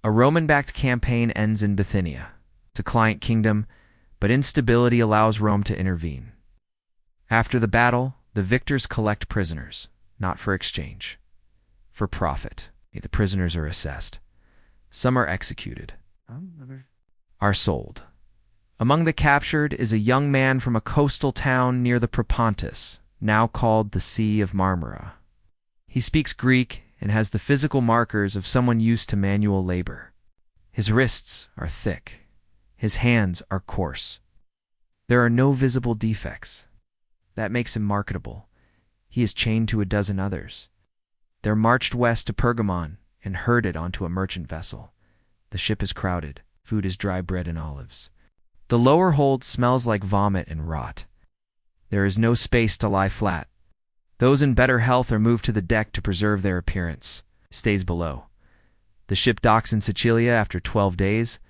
A Roman-backed campaign ends in Bithynia. It's a client kingdom, but instability allows Rome to intervene. After the battle, the victors collect prisoners, not for exchange, for profit. The prisoners are assessed. Some are executed, are sold. Among the captured is a young man from a coastal town near the Propontis, now called the Sea of Marmara. He speaks Greek and has the physical markers of someone used to manual labor. His wrists are thick. His hands are coarse. There are no visible defects. That makes him marketable. He is chained to a dozen others. They're marched west to Pergamon and herded onto a merchant vessel. The ship is crowded. Food is dry bread and olives. The lower hold smells like vomit and rot. There is no space to lie flat. Those in better health are moved to the deck to preserve their appearance. Stays below. The ship docks in Sicilia after 12 days.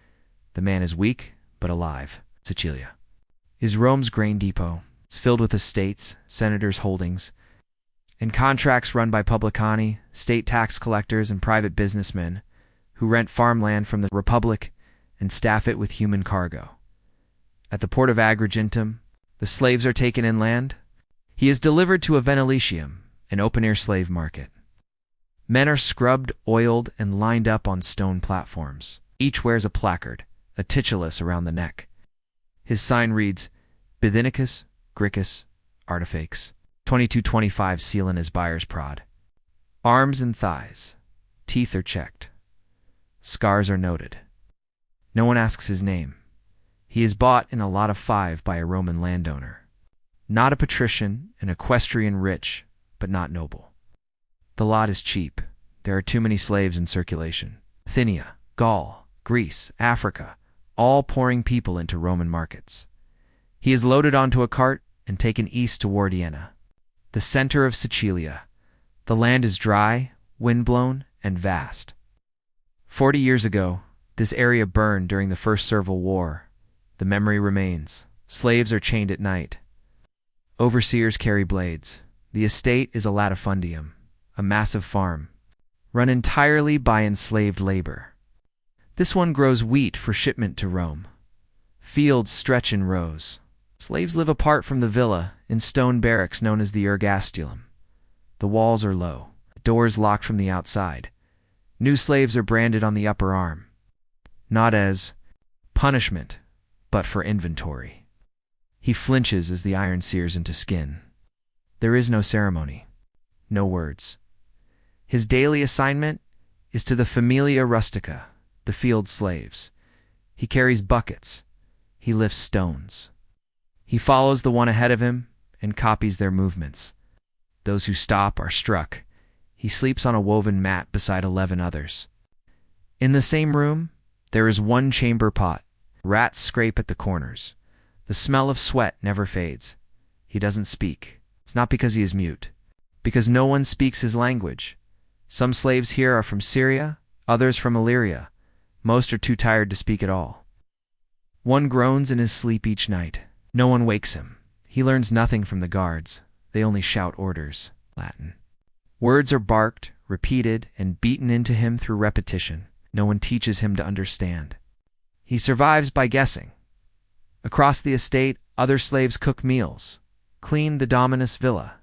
The man is weak, but alive. Sicilia is Rome's grain depot. It's filled with estates, senators' holdings, and contracts run by publicani, state tax collectors, and private businessmen who rent farmland from the Republic and staff it with human cargo. At the port of Agrigentum, the slaves are taken inland. He is delivered to a ventilicium, an open-air slave market. Men are scrubbed, oiled, and lined up on stone platforms. Each wears a placard, a titulus around the neck. His sign reads, Bithynicus, Gricus, Artifex, 2225 seal in his buyer's prod. Arms and thighs. Teeth are checked. Scars are noted. No one asks his name. He is bought in a lot of 5 by a Roman landowner. Not a patrician, an equestrian rich, but not noble. The lot is cheap. There are too many slaves in circulation. Bithynia, Gaul, Greece, Africa, all pouring people into Roman markets. He is loaded onto a cart and taken east toward Iena, the center of Sicilia. The land is dry, windblown, and vast. 40 years ago, this area burned during the First Servile War. The memory remains. Slaves are chained at night. Overseers carry blades. The estate is a latifundium, a massive farm, run entirely by enslaved labor. This one grows wheat for shipment to Rome. Fields stretch in rows. Slaves live apart from the villa in stone barracks known as the ergastulum. The walls are low, doors locked from the outside. New slaves are branded on the upper arm, not as punishment, but for inventory. He flinches as the iron sears into skin. There is no ceremony, no words. His daily assignment is to the familia rustica, the field slaves. He carries buckets. He lifts stones. He follows the one ahead of him and copies their movements. Those who stop are struck. He sleeps on a woven mat beside 11 others. In the same room, there is one chamber pot. Rats scrape at the corners. The smell of sweat never fades. He doesn't speak. It's not because he is mute, because no one speaks his language. Some slaves here are from Syria, others from Illyria. Most are too tired to speak at all. One groans in his sleep each night. No one wakes him. He learns nothing from the guards. They only shout orders, Latin. Words are barked, repeated, and beaten into him through repetition. No one teaches him to understand. He survives by guessing. Across the estate, other slaves cook meals, clean the dominus villa,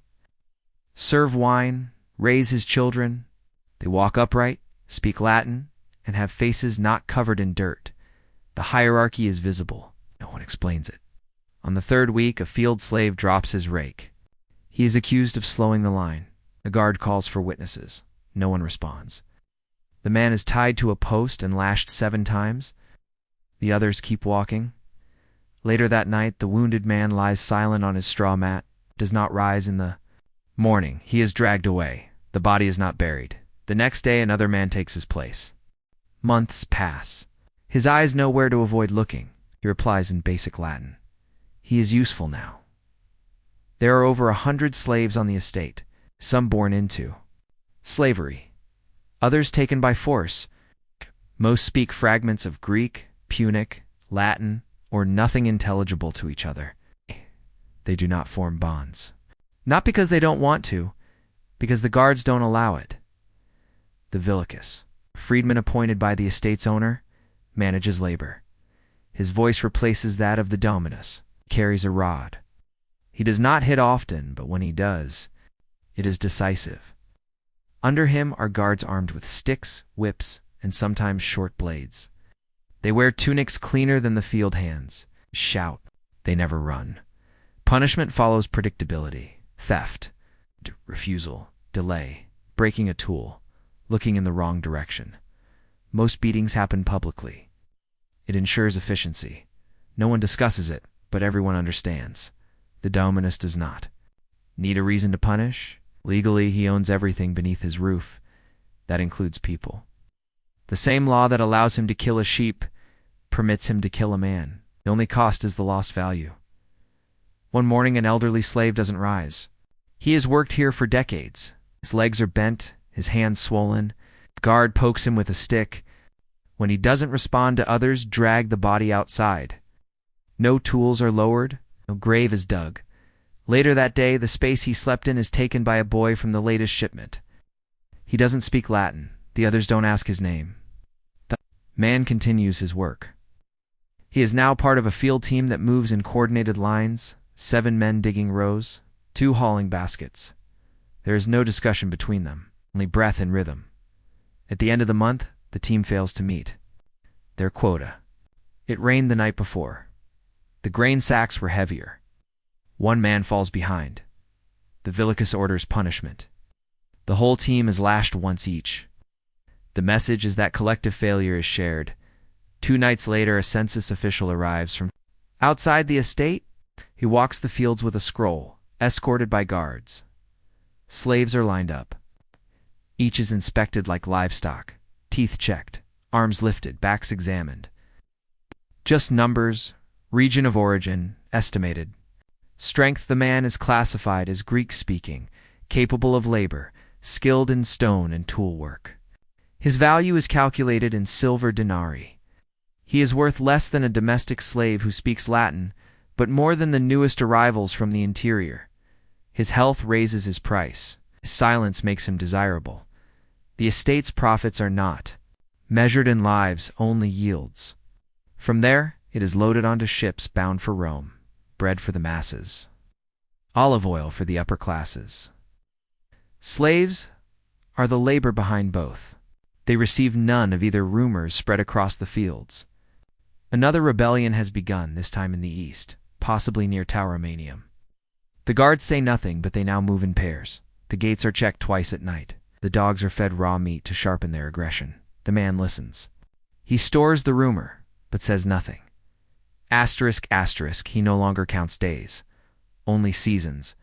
serve wine, raise his children. They walk upright, speak Latin, and have faces not covered in dirt. The hierarchy is visible. No one explains it. On the 3rd week, a field slave drops his rake. He is accused of slowing the line. The guard calls for witnesses. No one responds. The man is tied to a post and lashed 7 times. The others keep walking. Later that night, the wounded man lies silent on his straw mat, does not rise in the morning. He is dragged away. The body is not buried. The next day, another man takes his place. Months pass. His eyes know where to avoid looking. He replies in basic Latin. He is useful now. There are over 100 slaves on the estate, some born into slavery, others taken by force. Most speak fragments of Greek, Punic, Latin, or nothing intelligible to each other. They do not form bonds. Not because they don't want to, because the guards don't allow it. The villicus, A freedman appointed by the estate's owner manages labor. His voice replaces that of the dominus. He carries a rod. He does not hit often, but when he does, it is decisive. Under him are guards armed with sticks, whips, and sometimes short blades. They wear tunics cleaner than the field hands. Shout. They never run. Punishment follows predictability. Theft, refusal, delay, breaking a tool, looking in the wrong direction. Most beatings happen publicly. It ensures efficiency. No one discusses it, but everyone understands. The dominus does not. Need a reason to punish? Legally, he owns everything beneath his roof. That includes people. The same law that allows him to kill a sheep permits him to kill a man. The only cost is the lost value. One morning, an elderly slave doesn't rise. He has worked here for decades. His legs are bent, his hands swollen. The guard pokes him with a stick. When he doesn't respond to others, drag the body outside. No tools are lowered, no grave is dug. Later that day, the space he slept in is taken by a boy from the latest shipment. He doesn't speak Latin. The others don't ask his name. The man continues his work. He is now part of a field team that moves in coordinated lines, 7 men digging rows, 2 hauling baskets. There is no discussion between them, only breath and rhythm. At the end of the month, the team fails to meet their quota. It rained the night before. The grain sacks were heavier. One man falls behind. The villicus orders punishment. The whole team is lashed once each. The message is that collective failure is shared. 2 nights later, a census official arrives from outside the estate. He walks the fields with a scroll, escorted by guards. Slaves are lined up. Each is inspected like livestock, teeth checked, arms lifted, backs examined. Just numbers, region of origin, estimated. Strength: the man is classified as Greek-speaking, capable of labor, skilled in stone and tool work. His value is calculated in silver denarii. He is worth less than a domestic slave who speaks Latin, but more than the newest arrivals from the interior. His health raises his price. His silence makes him desirable. The estate's profits are not measured in lives, only yields. From there, it is loaded onto ships bound for Rome, bread for the masses, olive oil for the upper classes. Slaves are the labor behind both. They receive none of either rumors spread across the fields. Another rebellion has begun, this time in the east, possibly near Tauromanium. The guards say nothing, but they now move in pairs. The gates are checked twice at night. The dogs are fed raw meat to sharpen their aggression. The man listens. He stores the rumor, but says nothing. Asterisk, asterisk, he no longer counts days, only seasons.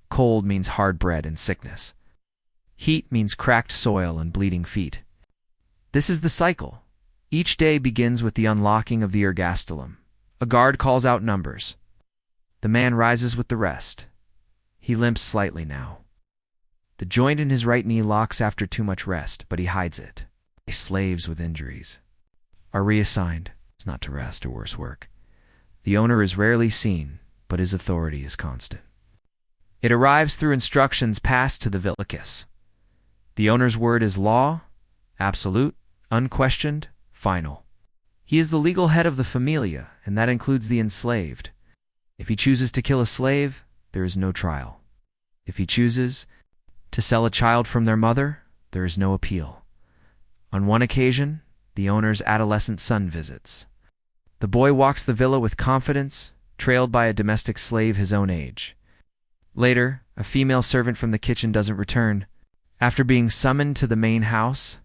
Cold means hard bread and sickness. Heat means cracked soil and bleeding feet. This is the cycle. Each day begins with the unlocking of the ergastulum. A guard calls out numbers. The man rises with the rest. He limps slightly now. The joint in his right knee locks after too much rest, but he hides it. Slaves with injuries are reassigned, not to rest or worse work. The owner is rarely seen, but his authority is constant. It arrives through instructions passed to the villicus. The owner's word is law, absolute, unquestioned, final. He is the legal head of the familia, and that includes the enslaved. If he chooses to kill a slave, there is no trial. If he chooses to sell a child from their mother, there is no appeal. On one occasion, the owner's adolescent son visits. The boy walks the villa with confidence, trailed by a domestic slave his own age. Later, a female servant from the kitchen doesn't return. After being summoned to the main house,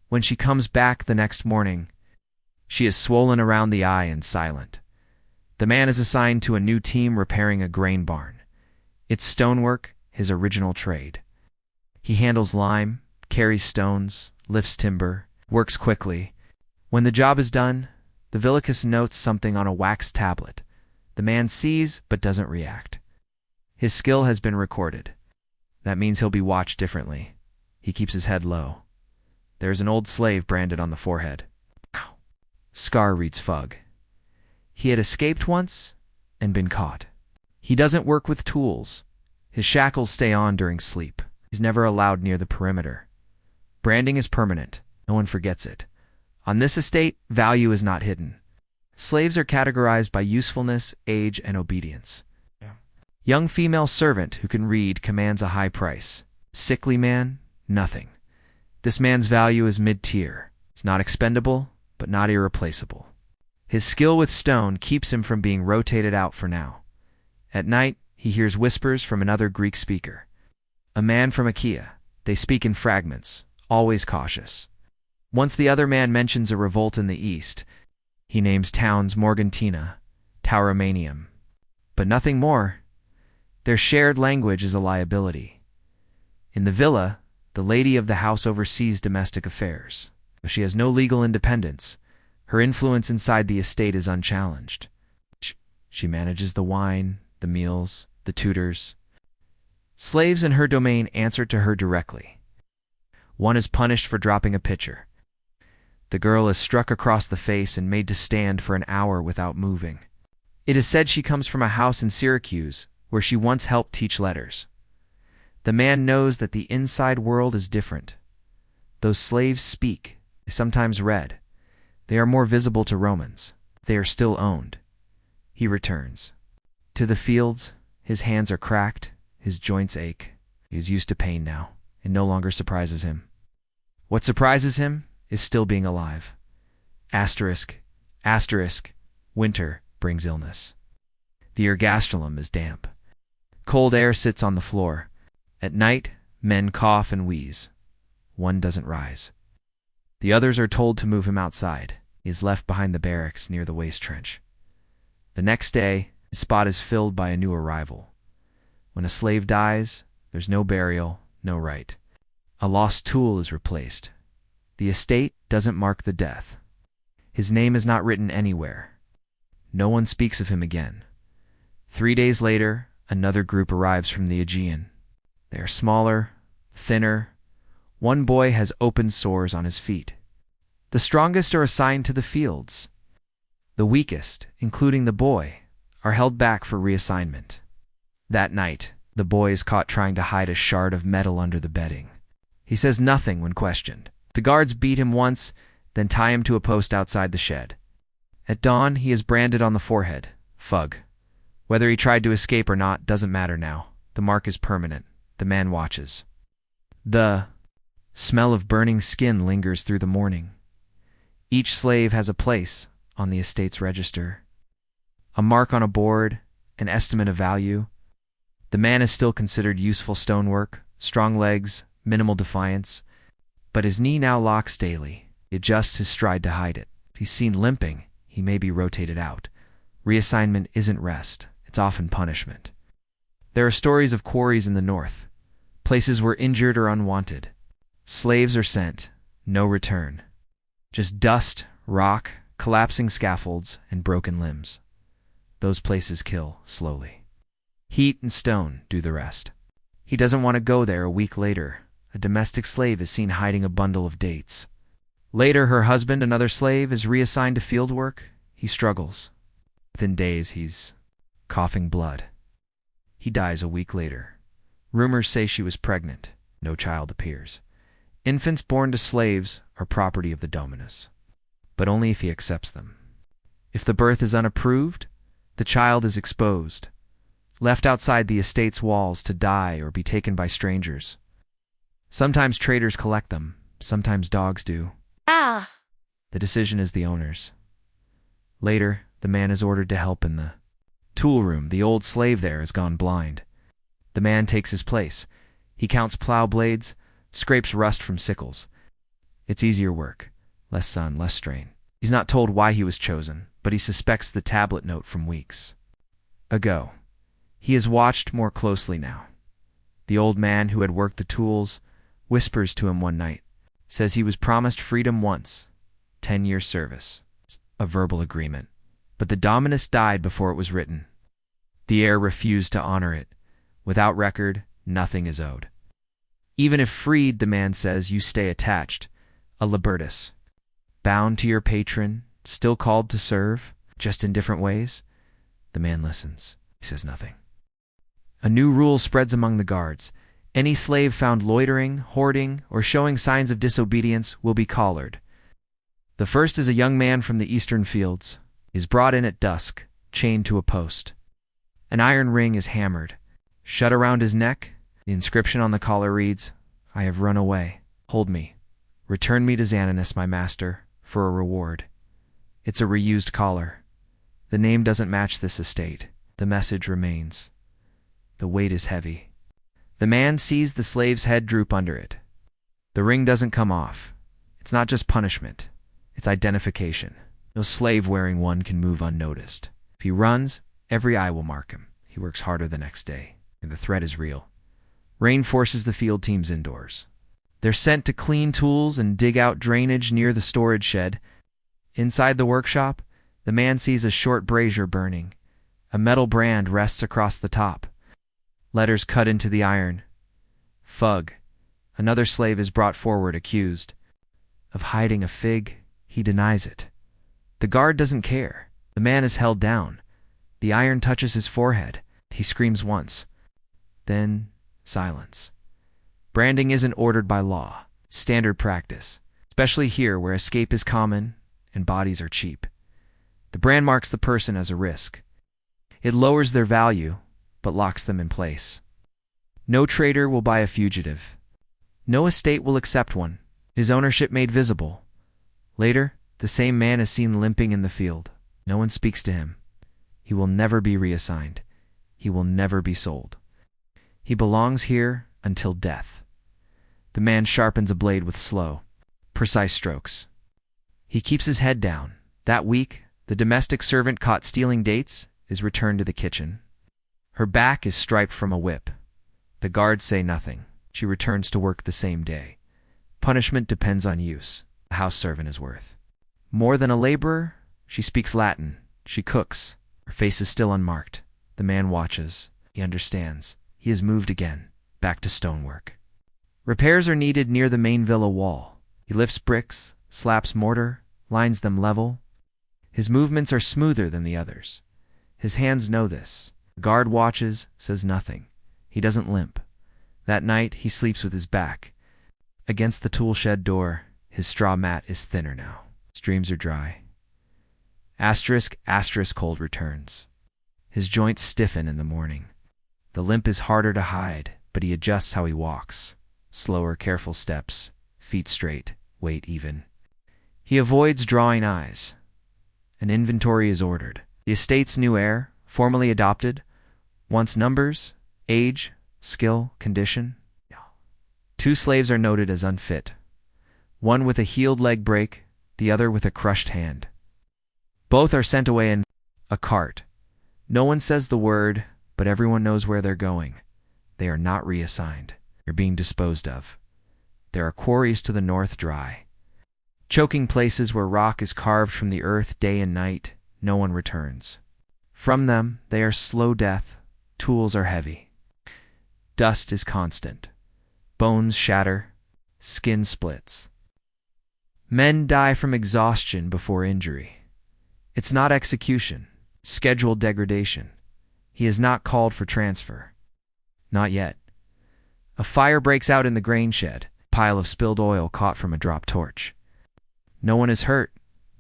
when she comes back the next morning, she is swollen around the eye and silent. The man is assigned to a new team repairing a grain barn. It's stonework, his original trade. He handles lime, carries stones, lifts timber, works quickly. When the job is done, the villicus notes something on a wax tablet. The man sees but doesn't react. His skill has been recorded. That means he'll be watched differently. He keeps his head low. There's an old slave branded on the forehead. Scar reads Fug. He had escaped once and been caught. He doesn't work with tools. His shackles stay on during sleep. He's never allowed near the perimeter. Branding is permanent. No one forgets it. On this estate, value is not hidden. Slaves are categorized by usefulness, age, and obedience. Young female servant who can read commands a high price. Sickly man, nothing. This man's value is mid-tier. It's not expendable, but not irreplaceable. His skill with stone keeps him from being rotated out for now. At night, he hears whispers from another Greek speaker. A man from Achaia. They speak in fragments, always cautious. Once the other man mentions a revolt in the east, he names towns Morgantina, Tauromanium. But nothing more. Their shared language is a liability. In the villa, the lady of the house oversees domestic affairs. Though she has no legal independence, her influence inside the estate is unchallenged. She manages the wine, the meals, the tutors. Slaves in her domain answer to her directly. One is punished for dropping a pitcher. The girl is struck across the face and made to stand for an hour without moving. It is said she comes from a house in Syracuse, where she once helped teach letters. The man knows that the inside world is different. Those slaves speak, they sometimes read. They are more visible to Romans. They are still owned. He returns. To the fields, his hands are cracked, his joints ache. He is used to pain now. It no longer surprises him. What surprises him is still being alive. Asterisk, asterisk, winter brings illness. The ergastulum is damp. Cold air sits on the floor. At night, men cough and wheeze. One doesn't rise. The others are told to move him outside. He is left behind the barracks near the waste trench. The next day, his spot is filled by a new arrival. When a slave dies, there's no burial, no rite. A lost tool is replaced. The estate doesn't mark the death. His name is not written anywhere. No one speaks of him again. 3 days later, another group arrives from the Aegean. They are smaller, thinner. One boy has open sores on his feet. The strongest are assigned to the fields. The weakest, including the boy, are held back for reassignment. That night, the boy is caught trying to hide a shard of metal under the bedding. He says nothing when questioned. The guards beat him once, then tie him to a post outside the shed. At dawn, he is branded on the forehead, Fug. Whether he tried to escape or not doesn't matter now. The mark is permanent. The man watches. The smell of burning skin lingers through the morning. Each slave has a place on the estate's register. A mark on a board, an estimate of value. The man is still considered useful stonework, strong legs, minimal defiance, but his knee now locks daily. He adjusts his stride to hide it. If he's seen limping, he may be rotated out. Reassignment isn't rest, it's often punishment. There are stories of quarries in the north, places where injured or unwanted. Slaves are sent, no return. Just dust, rock, collapsing scaffolds, and broken limbs. Those places kill slowly. Heat and stone do the rest. He doesn't want to go there. A week later, a domestic slave is seen hiding a bundle of dates. Later, her husband, another slave, is reassigned to field work. He struggles. Within days, he's coughing blood. He dies a week later. Rumors say she was pregnant. No child appears. Infants born to slaves are property of the dominus, but only if he accepts them. If the birth is unapproved, the child is exposed, left outside the estate's walls to die or be taken by strangers. Sometimes traders collect them, sometimes dogs do. The decision is the owner's. Later, the man is ordered to help in the tool room. The old slave there has gone blind. The man takes his place. He counts plow blades, scrapes rust from sickles. It's easier work. Less sun, less strain. He's not told why he was chosen, but he suspects the tablet note from weeks ago. He is watched more closely now. The old man who had worked the tools whispers to him one night, says he was promised freedom once, 10-year service, a verbal agreement. But the dominus died before it was written. The heir refused to honor it. Without record, nothing is owed. Even if freed, the man says, you stay attached, a libertus. Bound to your patron, still called to serve, just in different ways. The man listens. He says nothing. A new rule spreads among the guards. Any slave found loitering, hoarding, or showing signs of disobedience will be collared. The first is a young man from the eastern fields. He is brought in at dusk, chained to a post. An iron ring is hammered, shut around his neck. The inscription on the collar reads, "I have run away. Hold me. Return me to Xananas, my master, for a reward." It's a reused collar. The name doesn't match this estate. The message remains. The weight is heavy. The man sees the slave's head droop under it. The ring doesn't come off. It's not just punishment. It's identification. No slave wearing one can move unnoticed. If he runs, every eye will mark him. He works harder the next day, and the threat is real. Rain forces the field teams indoors. They're sent to clean tools and dig out drainage near the storage shed. Inside the workshop, the man sees a short brazier burning. A metal brand rests across the top. Letters cut into the iron. Fug. Another slave is brought forward accused of hiding a fig. He denies it. The guard doesn't care. The man is held down. The iron touches his forehead. He screams once. Then silence. Branding isn't ordered by law. It's standard practice, especially here where escape is common and bodies are cheap. The brand marks the person as a risk. It lowers their value, but locks them in place. No trader will buy a fugitive. No estate will accept one. His ownership made visible. Later, the same man is seen limping in the field. No one speaks to him. He will never be reassigned. He will never be sold. He belongs here until death. The man sharpens a blade with slow, precise strokes. He keeps his head down. That week, the domestic servant caught stealing dates is returned to the kitchen. Her back is striped from a whip. The guards say nothing. She returns to work the same day. Punishment depends on use. A house servant is worth more than a laborer. She speaks Latin. She cooks. Her face is still unmarked. The man watches. He understands. He is moved again, back to stonework. Repairs are needed near the main villa wall. He lifts bricks, slaps mortar, lines them level. His movements are smoother than the others. His hands know this. The guard watches, says nothing. He doesn't limp. That night, he sleeps with his back against the tool shed door. His straw mat is thinner now. His dreams are dry. Asterisk, cold returns. His joints stiffen in the morning. The limp is harder to hide, but he adjusts how he walks. Slower, careful steps, feet straight, weight even. He avoids drawing eyes. An inventory is ordered. The estate's new heir, formally adopted, wants numbers, age, skill, condition. 2 slaves are noted as unfit. One with a healed leg break, the other with a crushed hand. Both are sent away in a cart. No one says the word, but everyone knows where they're going. They are not reassigned. They're being disposed of. There are quarries to the north dry. Choking places where rock is carved from the earth day and night. No one returns. From them, they are slow death. Tools are heavy. Dust is constant. Bones shatter. Skin splits. Men die from exhaustion before injury. It's not execution. It's scheduled degradation. He is not called for transfer. Not yet. A fire breaks out in the grain shed. A pile of spilled oil caught from a dropped torch. No one is hurt,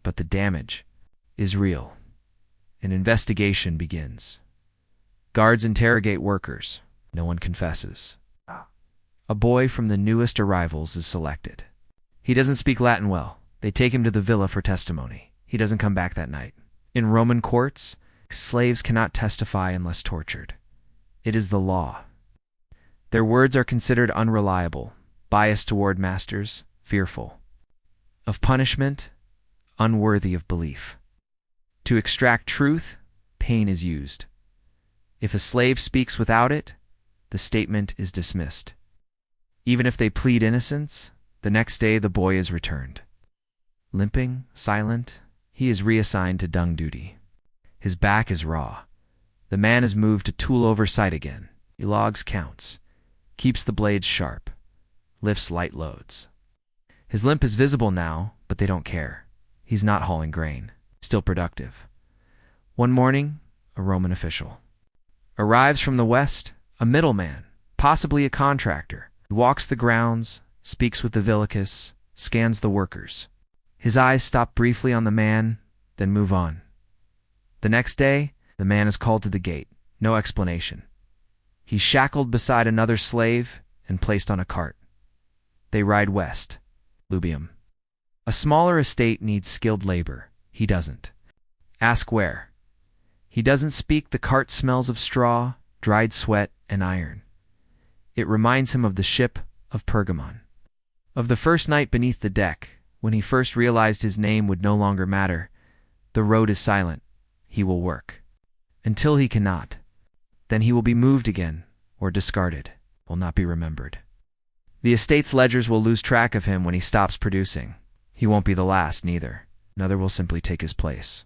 but the damage is real. An investigation begins. Guards interrogate workers. No one confesses. A boy from the newest arrivals is selected. He doesn't speak Latin well. They take him to the villa for testimony. He doesn't come back that night. In Roman courts, slaves cannot testify unless tortured. It is the law. Their words are considered unreliable, biased toward masters, fearful of punishment, unworthy of belief. To extract truth, pain is used. If a slave speaks without it, the statement is dismissed. Even if they plead innocence, the next day the boy is returned. Limping, silent, he is reassigned to dung duty. His back is raw. The man is moved to tool oversight again. He logs counts, keeps the blades sharp, lifts light loads. His limp is visible now, but they don't care. He's not hauling grain, still productive. One morning, a Roman official arrives from the west, a middleman, possibly a contractor. He walks the grounds, speaks with the villicus, scans the workers. His eyes stop briefly on the man, then move on. The next day, the man is called to the gate. No explanation. He's shackled beside another slave and placed on a cart. They ride west. Lubium. A smaller estate needs skilled labor. He doesn't. Ask where. He doesn't speak. The cart smells of straw, dried sweat, and iron. It reminds him of the ship of Pergamon. Of the first night beneath the deck, when he first realized his name would no longer matter. The road is silent. He will work. Until he cannot. Then he will be moved again, or discarded, will not be remembered. The estate's ledgers will lose track of him when he stops producing. He won't be the last, neither. Another will simply take his place.